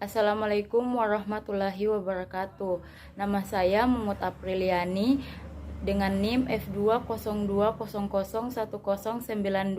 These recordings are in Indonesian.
Assalamualaikum warahmatullahi wabarakatuh. Nama saya Mumut Apriliani dengan NIM F202001092.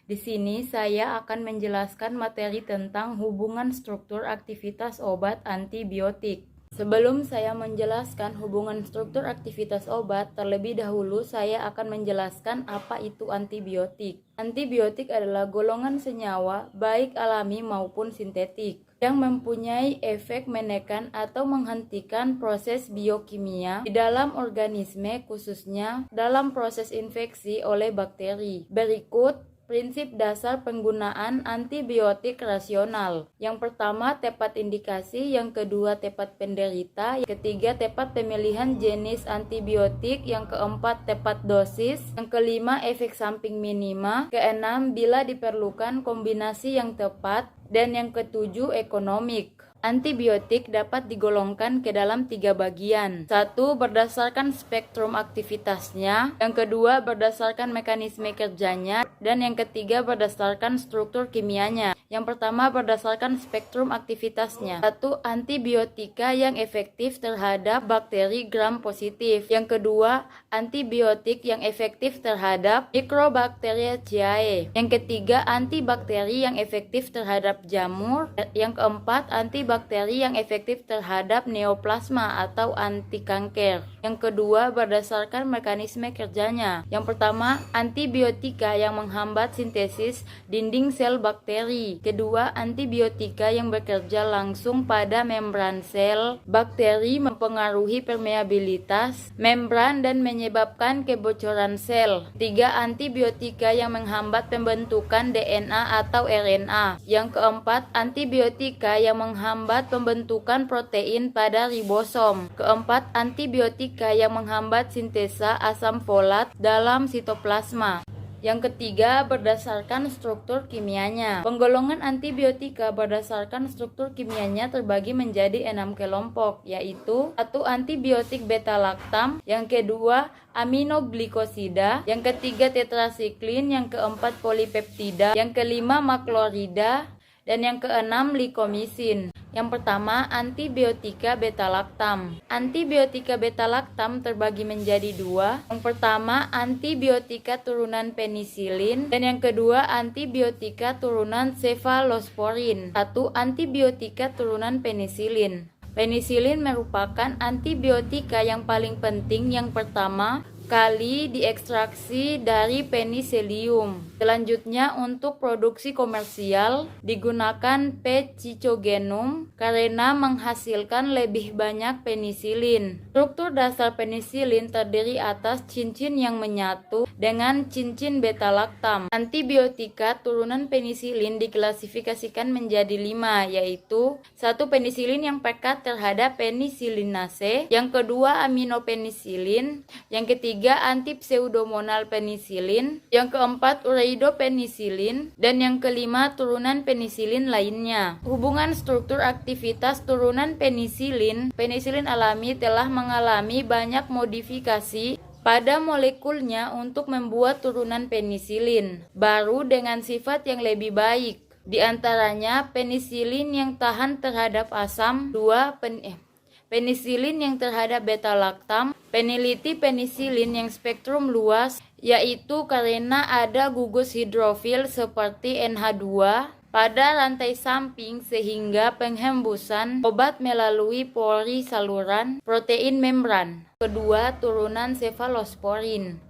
Di sini saya akan menjelaskan materi tentang hubungan struktur aktivitas obat antibiotik. Sebelum saya menjelaskan hubungan struktur aktivitas obat, terlebih dahulu saya akan menjelaskan apa itu antibiotik. Antibiotik adalah golongan senyawa, baik alami maupun sintetik, yang mempunyai efek menekan atau menghentikan proses biokimia di dalam organisme, khususnya dalam proses infeksi oleh bakteri. Berikut prinsip dasar penggunaan antibiotik rasional. Yang pertama, tepat indikasi. Yang kedua, tepat penderita. Yang ketiga, tepat pemilihan jenis antibiotik. Yang keempat, tepat dosis. Yang kelima, efek samping minima. Keenam, bila diperlukan kombinasi yang tepat. Dan yang ketujuh, ekonomik. Antibiotik dapat digolongkan ke dalam 3 bagian. 1. Berdasarkan spektrum aktivitasnya. Yang kedua, berdasarkan mekanisme kerjanya. Dan yang ketiga, berdasarkan struktur kimianya. Yang pertama, berdasarkan spektrum aktivitasnya. 1. Antibiotika yang efektif terhadap bakteri gram positif. Yang kedua, antibiotik yang efektif terhadap Mycobacteriaceae. Yang ketiga, antibakteri yang efektif terhadap jamur. Yang keempat, antibakteri yang efektif terhadap neoplasma atau anti kanker. Yang kedua, berdasarkan mekanisme kerjanya. Yang pertama, antibiotika yang menghambat sintesis dinding sel bakteri. Kedua, antibiotika yang bekerja langsung pada membran sel bakteri, mempengaruhi permeabilitas membran dan menyebabkan kebocoran sel. Tiga, antibiotika yang menghambat pembentukan DNA atau RNA. Yang keempat, antibiotika yang menghambat pembentukan protein pada ribosom. Keempat, antibiotika yang menghambat sintesa asam folat dalam sitoplasma. Yang ketiga, berdasarkan struktur kimianya. Penggolongan antibiotika berdasarkan struktur kimianya terbagi menjadi 6 kelompok, yaitu 1. Antibiotik beta-laktam. Yang kedua, aminoglikosida. Yang ketiga, tetrasiklin. Yang keempat, polipeptida. Yang kelima, maklorida. Dan yang keenam, likomisin. Yang pertama, antibiotika beta-laktam. Antibiotika beta-laktam terbagi menjadi 2. Yang pertama, antibiotika turunan penisilin. Dan yang kedua, antibiotika turunan cefalosporin. 1. Antibiotika turunan penisilin. Penisilin merupakan antibiotika yang paling penting yang pertama kali diekstraksi dari penicillium. Selanjutnya, untuk produksi komersial digunakan P. cicogenum karena menghasilkan lebih banyak penisilin. Struktur dasar penisilin terdiri atas cincin yang menyatu dengan cincin beta-laktam. Antibiotika turunan penisilin diklasifikasikan menjadi 5, yaitu 1. Penisilin yang pekat terhadap penisilinase. Yang kedua, aminopenisilin. Yang ketiga, antipseudomonal penisilin. Yang keempat, ureidopenisilin. Dan yang kelima, turunan penisilin lainnya. Hubungan struktur aktivitas turunan penisilin. Penisilin alami telah mengalami banyak modifikasi pada molekulnya untuk membuat turunan penisilin baru dengan sifat yang lebih baik. Di antaranya, penisilin yang tahan terhadap asam, penisilin yang terhadap beta-laktam, peneliti penisilin yang spektrum luas, yaitu karena ada gugus hidrofil seperti NH2 pada rantai samping sehingga penghembusan obat melalui pori saluran protein membran. Kedua, turunan cefalosporin.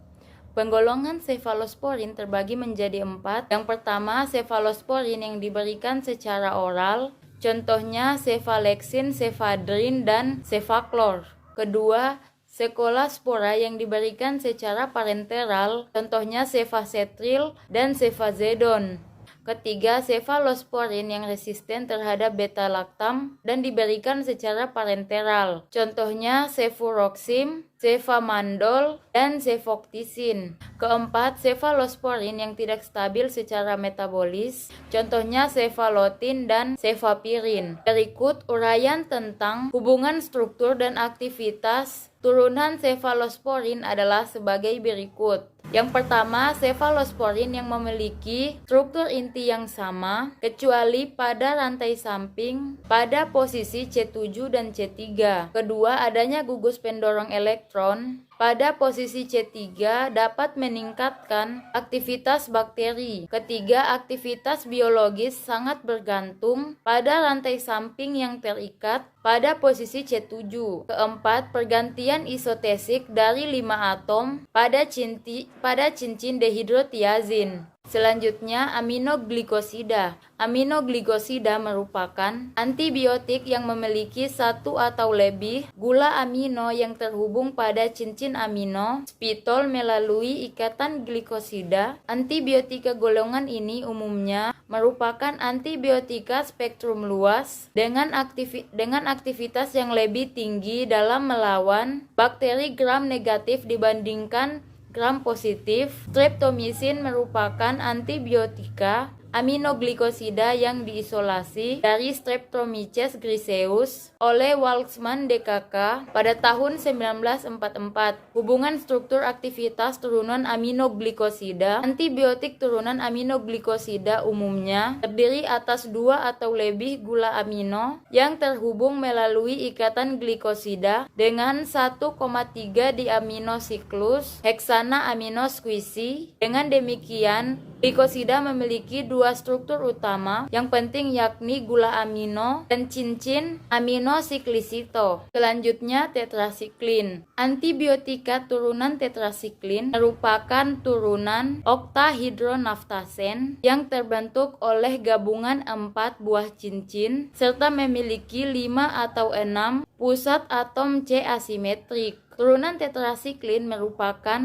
Penggolongan cefalosporin terbagi menjadi 4. Yang pertama, cefalosporin yang diberikan secara oral. Contohnya cefalexin, cefadrin, dan cefaclor. Kedua, sekolaspora yang diberikan secara parenteral. Contohnya cefacetril dan cefazedon. Ketiga, cefalosporin yang resisten terhadap beta-laktam dan diberikan secara parenteral. Contohnya cefuroxim, cefamandol, dan cefoktisin. Keempat, cefalosporin yang tidak stabil secara metabolis, contohnya cefalotin dan cefapirin. Berikut uraian tentang hubungan struktur dan aktivitas turunan cefalosporin adalah sebagai berikut. Yang pertama, cefalosporin yang memiliki struktur inti yang sama, kecuali pada rantai samping pada posisi C7 dan C3. Kedua, adanya gugus pendorong elektron pada posisi C3 dapat meningkatkan aktivitas bakteri. Ketiga, aktivitas biologis sangat bergantung pada rantai samping yang terikat pada posisi C7. Keempat, pergantian isotesik dari 5 atom pada cincin dehidrotiazin. Selanjutnya, aminoglikosida. Aminoglikosida merupakan antibiotik yang memiliki satu atau lebih gula amino yang terhubung pada cincin amino spitol melalui ikatan glikosida. Antibiotika golongan ini umumnya merupakan antibiotika spektrum luas dengan aktivitas yang lebih tinggi dalam melawan bakteri gram negatif dibandingkan gram positif. Streptomycin merupakan antibiotika aminoglikosida yang diisolasi dari Streptomyces griseus oleh Waltzman DKK pada tahun 1944. Hubungan struktur aktivitas turunan aminoglikosida. Antibiotik turunan aminoglikosida umumnya terdiri atas 2 atau lebih gula amino yang terhubung melalui ikatan glikosida dengan 1,3 diaminosiklus heksana amino squishy. Dengan demikian, glikosida memiliki 2 struktur utama yang penting, yakni gula amino dan cincin aminosiklisito. Selanjutnya, tetrasiklin. Antibiotika turunan tetrasiklin merupakan turunan oktahidronaftasen yang terbentuk oleh gabungan 4 buah cincin serta memiliki 5 atau 6 pusat atom C asimetrik. Turunan tetrasiklin merupakan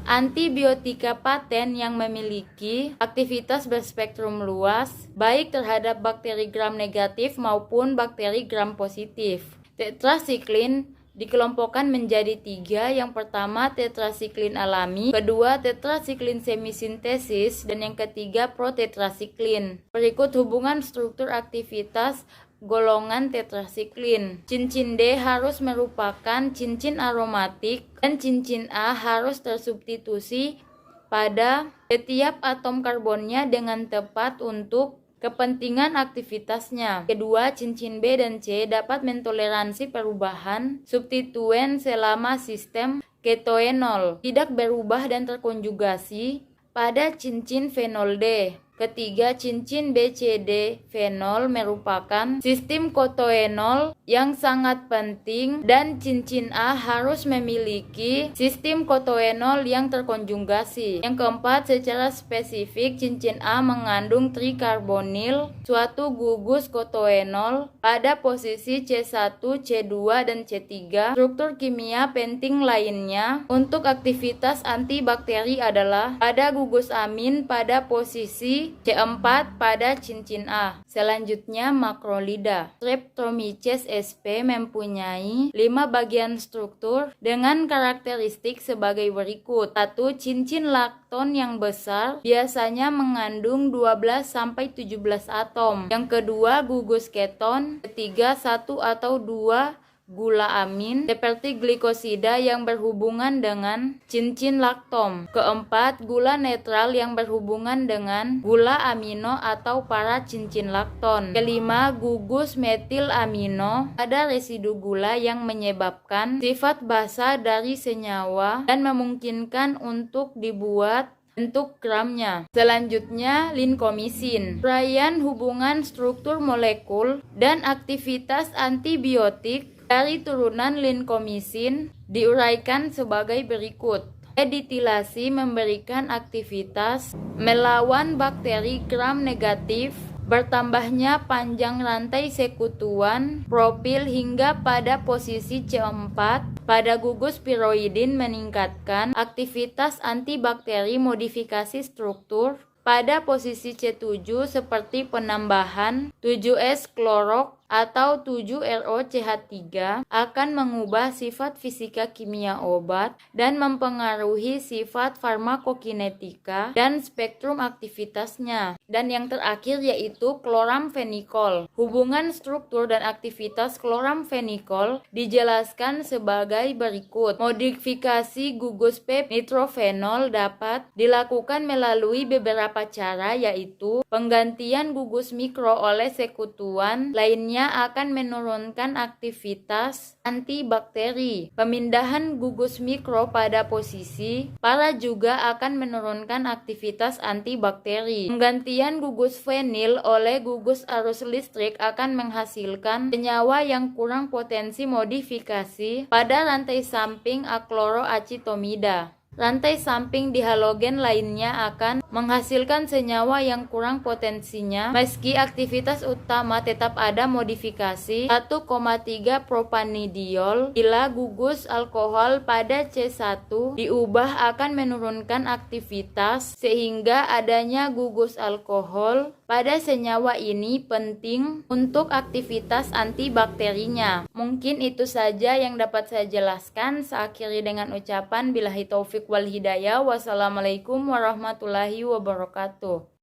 antibiotika paten yang memiliki aktivitas berspektrum luas, baik terhadap bakteri gram negatif maupun bakteri gram positif. Tetrasiklin dikelompokkan menjadi 3. Yang pertama, tetrasiklin alami, kedua, tetrasiklin semisintesis, dan yang ketiga, protetrasiklin. Berikut hubungan struktur aktivitas golongan tetrasiklin. Cincin D harus merupakan cincin aromatik dan cincin A harus tersubstitusi pada setiap atom karbonnya dengan tepat untuk kepentingan aktivitasnya. Kedua, cincin B dan C dapat mentoleransi perubahan substituen selama sistem ketoenol tidak berubah dan terkonjugasi pada cincin fenol D. Ketiga, cincin BCD fenol merupakan sistem kotoenol yang sangat penting dan cincin A harus memiliki sistem kotoenol yang terkonjugasi. Yang keempat, secara spesifik cincin A mengandung trikarbonil, suatu gugus kotoenol pada posisi C1, C2, dan C3. Struktur kimia penting lainnya untuk aktivitas antibakteri adalah pada gugus amin pada posisi C4 pada cincin A. Selanjutnya, makrolida. Streptomyces sp mempunyai 5 bagian struktur dengan karakteristik sebagai berikut. 1. Cincin lakton yang besar biasanya mengandung 12-17 atom. Yang kedua, gugus keton. Ketiga, 1 atau 2 gula amin seperti glikosida yang berhubungan dengan cincin laktom. Keempat, gula netral yang berhubungan dengan gula amino atau para cincin lakton. Kelima, gugus metil amino ada residu gula yang menyebabkan sifat basa dari senyawa dan memungkinkan untuk dibuat bentuk gramnya. Selanjutnya, linkomisin. Uraian hubungan struktur molekul dan aktivitas antibiotik dari turunan linkomisin diuraikan sebagai berikut. Ditilasi memberikan aktivitas melawan bakteri gram negatif, bertambahnya panjang rantai sekutuan propil hingga pada posisi C4 pada gugus piroidin meningkatkan aktivitas antibakteri modifikasi struktur pada posisi C7 seperti penambahan 7S klorok atau 7ROCH3 akan mengubah sifat fisika kimia obat dan mempengaruhi sifat farmakokinetika dan spektrum aktivitasnya. Dan yang terakhir yaitu kloramfenikol. Hubungan struktur dan aktivitas kloramfenikol dijelaskan sebagai berikut. Modifikasi gugus P nitrofenol dapat dilakukan melalui beberapa cara, yaitu penggantian gugus mikro oleh sekutuan lainnya akan menurunkan aktivitas antibakteri. Pemindahan gugus mikro pada posisi para juga akan menurunkan aktivitas antibakteri. Penggantian gugus fenil oleh gugus arus listrik akan menghasilkan senyawa yang kurang potensi modifikasi pada rantai samping akloroacetomida. Rantai samping dihalogen lainnya akan menghasilkan senyawa yang kurang potensinya meski aktivitas utama tetap ada modifikasi 1,3 propanidiol bila gugus alkohol pada C1 diubah akan menurunkan aktivitas sehingga adanya gugus alkohol pada senyawa ini penting untuk aktivitas antibakterinya. Mungkin itu saja yang dapat saya jelaskan. Saya akhiri dengan ucapan billahi taufik wal hidayah. Wassalamualaikum warahmatullahi wabarakatuh.